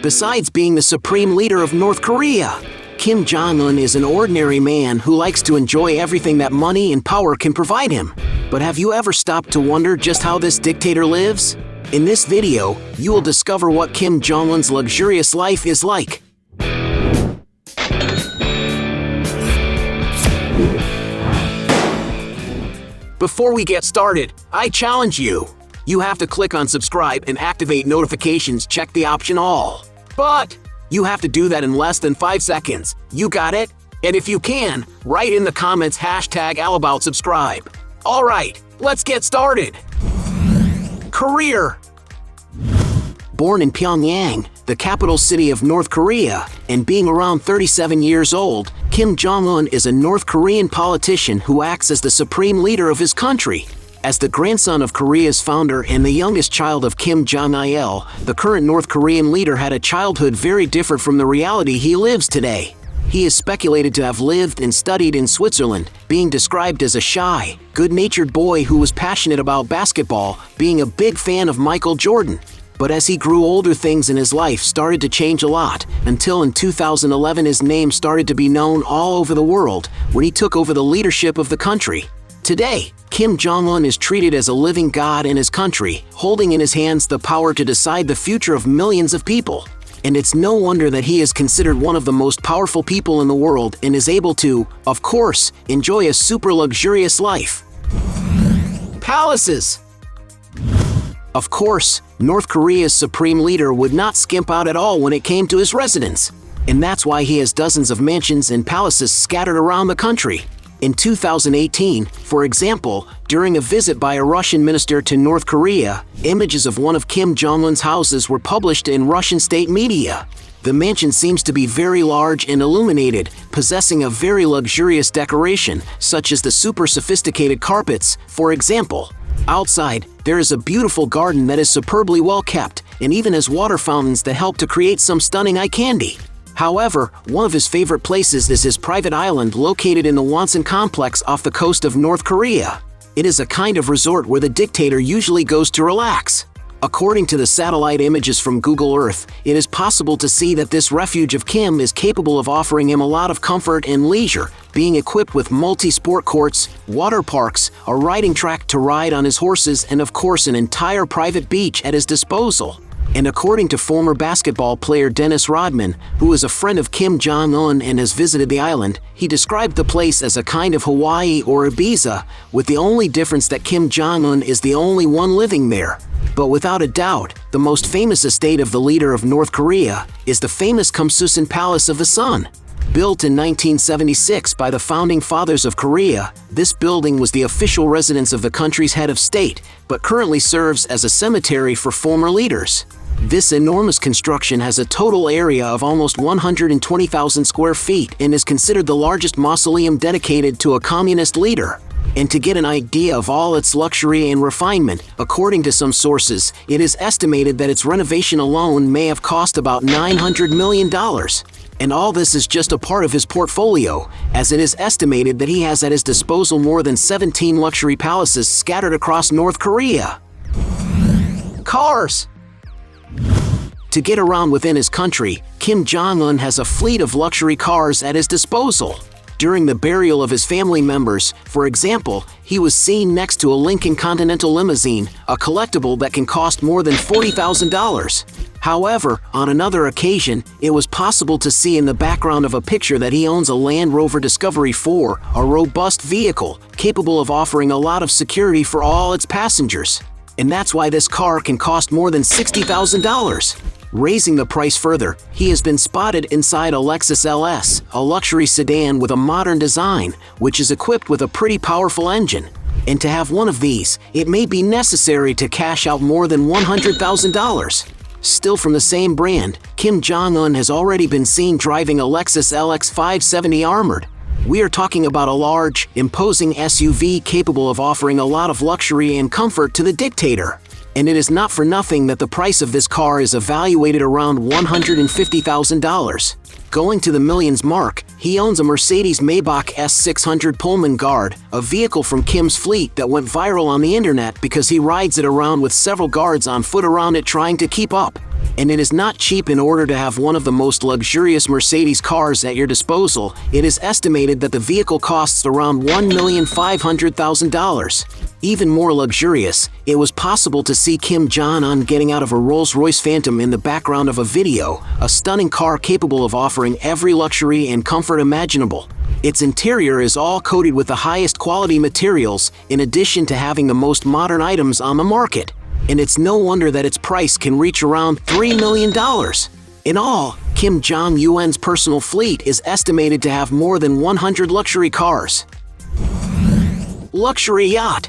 Besides being the supreme leader of North Korea, Kim Jong-un is an ordinary man who likes to enjoy everything that money and power can provide him. But have you ever stopped to wonder just how this dictator lives? In this video, you will discover what Kim Jong-un's luxurious life is like. Before we get started, I challenge you. You have to click on subscribe and activate notifications. Check the option all. But you have to do that in less than 5 seconds. You got it? And if you can, write in the comments #allaboutSubscribe. Alright, let's get started. Career. Born in Pyongyang, the capital city of North Korea, and being around 37 years old, Kim Jong-un is a North Korean politician who acts as the supreme leader of his country. As the grandson of Korea's founder and the youngest child of Kim Jong-il, the current North Korean leader had a childhood very different from the reality he lives today. He is speculated to have lived and studied in Switzerland, being described as a shy, good-natured boy who was passionate about basketball, being a big fan of Michael Jordan. But as he grew older, things in his life started to change a lot, until in 2011 his name started to be known all over the world when he took over the leadership of the country. Today, Kim Jong-un is treated as a living god in his country, holding in his hands the power to decide the future of millions of people. And it's no wonder that he is considered one of the most powerful people in the world and is able to, of course, enjoy a super luxurious life. Palaces. Of course, North Korea's supreme leader would not skimp out at all when it came to his residence. And that's why he has dozens of mansions and palaces scattered around the country. In 2018, for example, during a visit by a Russian minister to North Korea, images of one of Kim Jong-un's houses were published in Russian state media. The mansion seems to be very large and illuminated, possessing a very luxurious decoration, such as the super sophisticated carpets, for example. Outside, there is a beautiful garden that is superbly well kept, and even has water fountains that help to create some stunning eye candy. However, one of his favorite places is his private island located in the Wonsan complex off the coast of North Korea. It is a kind of resort where the dictator usually goes to relax. According to the satellite images from Google Earth, it is possible to see that this refuge of Kim is capable of offering him a lot of comfort and leisure, being equipped with multi-sport courts, water parks, a riding track to ride on his horses, and of course an entire private beach at his disposal. And according to former basketball player Dennis Rodman, who is a friend of Kim Jong-un and has visited the island, he described the place as a kind of Hawaii or Ibiza, with the only difference that Kim Jong-un is the only one living there. But without a doubt, the most famous estate of the leader of North Korea is the famous Kumsusan Palace of the Sun. Built in 1976 by the founding fathers of Korea, this building was the official residence of the country's head of state, but currently serves as a cemetery for former leaders. This enormous construction has a total area of almost 120,000 square feet and is considered the largest mausoleum dedicated to a communist leader. And to get an idea of all its luxury and refinement, according to some sources, it is estimated that its renovation alone may have cost about $900 million. And all this is just a part of his portfolio, as it is estimated that he has at his disposal more than 17 luxury palaces scattered across North Korea. Cars. To get around within his country, Kim Jong-un has a fleet of luxury cars at his disposal. During the burial of his family members, for example, he was seen next to a Lincoln Continental limousine, a collectible that can cost more than $40,000. However, on another occasion, it was possible to see in the background of a picture that he owns a Land Rover Discovery 4, a robust vehicle, capable of offering a lot of security for all its passengers. And that's why this car can cost more than $60,000. Raising the price further, he has been spotted inside a Lexus LS, a luxury sedan with a modern design, which is equipped with a pretty powerful engine. And to have one of these, it may be necessary to cash out more than $100,000. Still from the same brand, Kim Jong-un has already been seen driving a Lexus LX 570 armored. We are talking about a large, imposing SUV capable of offering a lot of luxury and comfort to the dictator. And it is not for nothing that the price of this car is evaluated around $150,000. Going to the millions mark, he owns a Mercedes Maybach S600 Pullman Guard, a vehicle from Kim's fleet that went viral on the internet because he rides it around with several guards on foot around it trying to keep up. And it is not cheap. In order to have one of the most luxurious Mercedes cars at your disposal, it is estimated that the vehicle costs around $1,500,000. Even more luxurious, it was possible to see Kim Jong-un getting out of a Rolls-Royce Phantom in the background of a video, a stunning car capable of offering every luxury and comfort imaginable. Its interior is all coated with the highest quality materials, in addition to having the most modern items on the market. And it's no wonder that its price can reach around $3 million. In all, Kim Jong-un's personal fleet is estimated to have more than 100 luxury cars. Luxury yacht.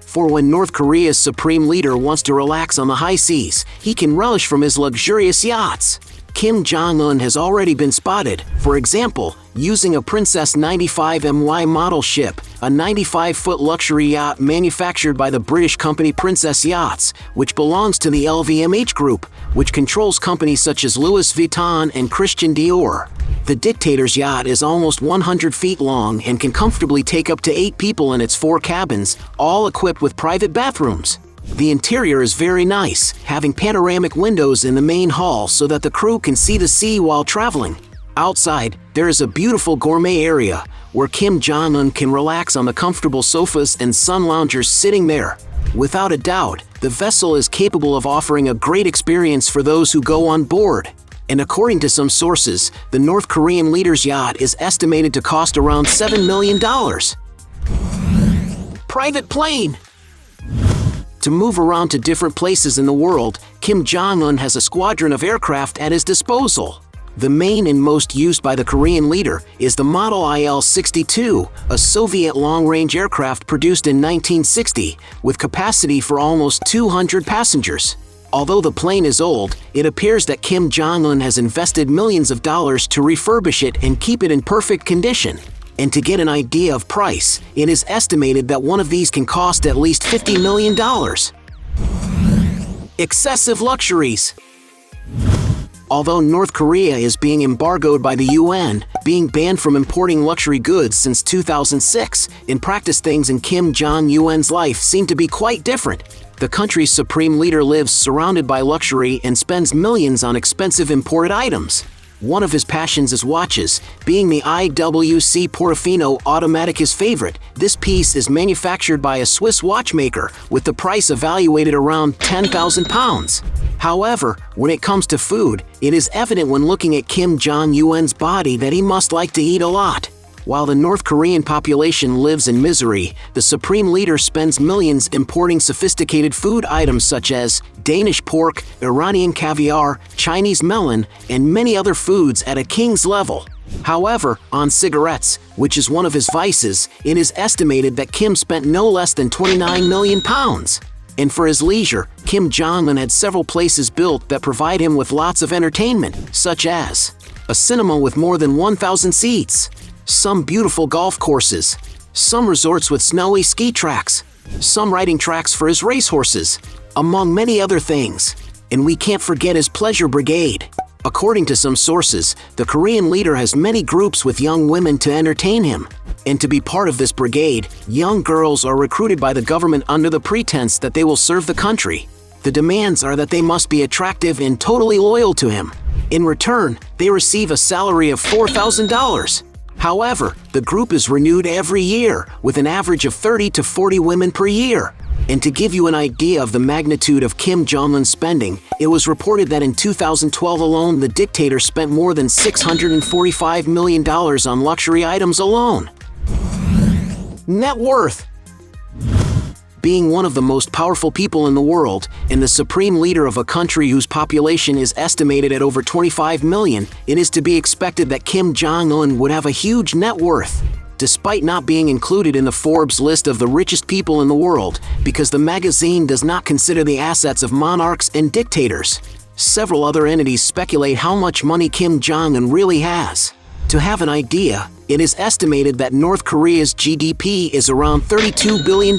For when North Korea's supreme leader wants to relax on the high seas, he can relish from his luxurious yachts. Kim Jong-un has already been spotted, for example, using a Princess 95MY model ship, a 95-foot luxury yacht manufactured by the British company Princess Yachts, which belongs to the LVMH group, which controls companies such as Louis Vuitton and Christian Dior. The dictator's yacht is almost 100 feet long and can comfortably take up to 8 people in its 4 cabins, all equipped with private bathrooms. The interior is very nice, having panoramic windows in the main hall so that the crew can see the sea while traveling. Outside, there is a beautiful gourmet area where Kim Jong-un can relax on the comfortable sofas and sun loungers sitting there. Without a doubt, the vessel is capable of offering a great experience for those who go on board. And according to some sources, the North Korean leader's yacht is estimated to cost around $7 million. Private plane. To move around to different places in the world, Kim Jong-un has a squadron of aircraft at his disposal. The main and most used by the Korean leader is the Model IL-62, a Soviet long-range aircraft produced in 1960, with capacity for almost 200 passengers. Although the plane is old, it appears that Kim Jong-un has invested millions of dollars to refurbish it and keep it in perfect condition. And to get an idea of price, it is estimated that one of these can cost at least $50 million. Excessive luxuries. Although North Korea is being embargoed by the UN, being banned from importing luxury goods since 2006, in practice things in Kim Jong-un's life seem to be quite different. The country's supreme leader lives surrounded by luxury and spends millions on expensive imported items. One of his passions is watches, being the IWC Portofino automatic his favorite. This piece is manufactured by a Swiss watchmaker, with the price evaluated around £10,000. However, when it comes to food, it is evident when looking at Kim Jong-un's body that he must like to eat a lot. While the North Korean population lives in misery, the supreme leader spends millions importing sophisticated food items such as Danish pork, Iranian caviar, Chinese melon, and many other foods at a king's level. However, on cigarettes, which is one of his vices, it is estimated that Kim spent no less than £29 million. And for his leisure, Kim Jong-un had several places built that provide him with lots of entertainment, such as a cinema with more than 1,000 seats, some beautiful golf courses, some resorts with snowy ski tracks, some riding tracks for his racehorses, among many other things. And we can't forget his pleasure brigade. According to some sources, the Korean leader has many groups with young women to entertain him. And to be part of this brigade, young girls are recruited by the government under the pretense that they will serve the country. The demands are that they must be attractive and totally loyal to him. In return, they receive a salary of $4,000. However, the group is renewed every year, with an average of 30 to 40 women per year. And to give you an idea of the magnitude of Kim Jong-un's spending, it was reported that in 2012 alone, the dictator spent more than $645 million on luxury items alone. Net worth. Being one of the most powerful people in the world, and the supreme leader of a country whose population is estimated at over 25 million, it is to be expected that Kim Jong-un would have a huge net worth. Despite not being included in the Forbes list of the richest people in the world, because the magazine does not consider the assets of monarchs and dictators. Several other entities speculate how much money Kim Jong-un really has. To have an idea, it is estimated that North Korea's GDP is around $32 billion.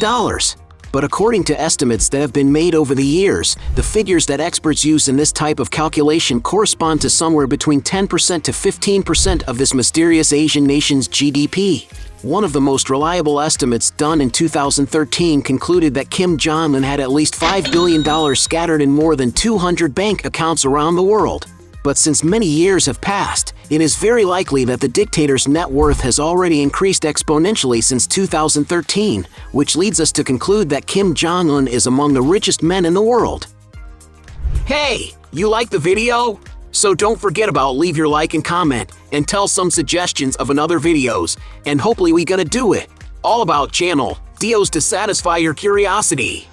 But according to estimates that have been made over the years, the figures that experts use in this type of calculation correspond to somewhere between 10% to 15% of this mysterious Asian nation's GDP. One of the most reliable estimates done in 2013 concluded that Kim Jong-un had at least $5 billion scattered in more than 200 bank accounts around the world. But since many years have passed, it is very likely that the dictator's net worth has already increased exponentially since 2013, which leads us to conclude that Kim Jong-un is among the richest men in the world. Hey, you like the video? So don't forget about leave your like and comment, and tell some suggestions of another videos, and hopefully we gonna do it. All about channel Dios to satisfy your curiosity.